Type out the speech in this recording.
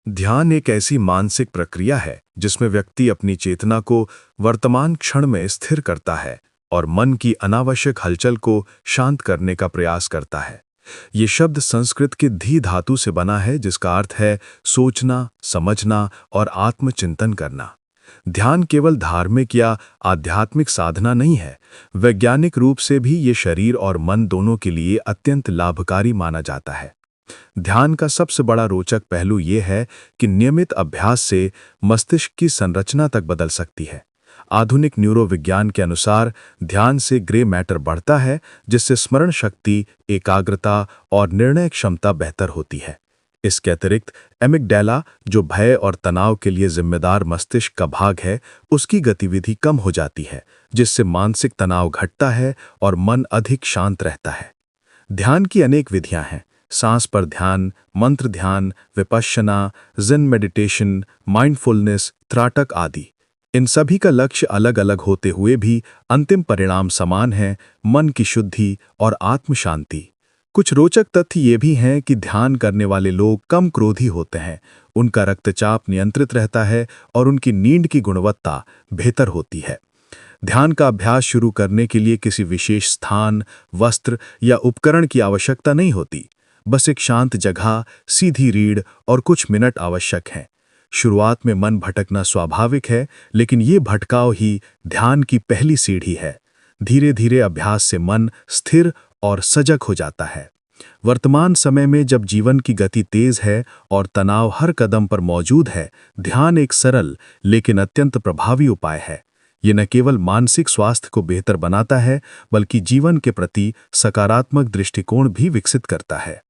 ध्यान एक ऐसी मानसिक प्रक्रिया है जिसमें व्यक्ति अपनी चेतना को वर्तमान क्षण में स्थिर करता है और मन की अनावश्यक हलचल को शांत करने का प्रयास करता है। ये शब्द संस्कृत के धी धातु से बना है जिसका अर्थ है सोचना, समझना और आत्मचिंतन करना। ध्यान केवल धार्मिक या आध्यात्मिक साधना नहीं है, वैज्ञानिक रूप से भी ये शरीर और मन दोनों के लिए अत्यंत लाभकारी माना जाता है। ध्यान का सबसे बड़ा रोचक पहलू ये है कि नियमित अभ्यास से मस्तिष्क की संरचना तक बदल सकती है। आधुनिक न्यूरोविज्ञान के अनुसार ध्यान से ग्रे मैटर बढ़ता है, जिससे स्मरण शक्ति, एकाग्रता और निर्णय क्षमता बेहतर होती है। इसके अतिरिक्त एमिगडाला, जो भय और तनाव के लिए जिम्मेदार मस्तिष्क का भाग है, उसकी गतिविधि कम हो जाती है, जिससे मानसिक तनाव घटता है और मन अधिक शांत रहता है। ध्यान की अनेक विधियां हैं। सांस पर ध्यान, मंत्र ध्यान, विपश्यना, ज़ेन मेडिटेशन, माइंडफुलनेस, त्राटक आदि। इन सभी का लक्ष्य अलग अलग होते हुए भी अंतिम परिणाम समान है, मन की शुद्धि और आत्म शांति। कुछ रोचक तथ्य ये भी हैं कि ध्यान करने वाले लोग कम क्रोधी होते हैं, उनका रक्तचाप नियंत्रित रहता है और उनकी नींद की गुणवत्ता बेहतर होती है। ध्यान का अभ्यास शुरू करने के लिए किसी विशेष स्थान, वस्त्र या उपकरण की आवश्यकता नहीं होती। बस एक शांत जगह, सीधी रीढ़ और कुछ मिनट आवश्यक हैं। शुरुआत में मन भटकना स्वाभाविक है, लेकिन ये भटकाव ही ध्यान की पहली सीढ़ी है। धीरे धीरे अभ्यास से मन स्थिर और सजग हो जाता है। वर्तमान समय में जब जीवन की गति तेज है और तनाव हर कदम पर मौजूद है, ध्यान एक सरल लेकिन अत्यंत प्रभावी उपाय है। ये न केवल मानसिक स्वास्थ्य को बेहतर बनाता है, बल्कि जीवन के प्रति सकारात्मक दृष्टिकोण भी विकसित करता है।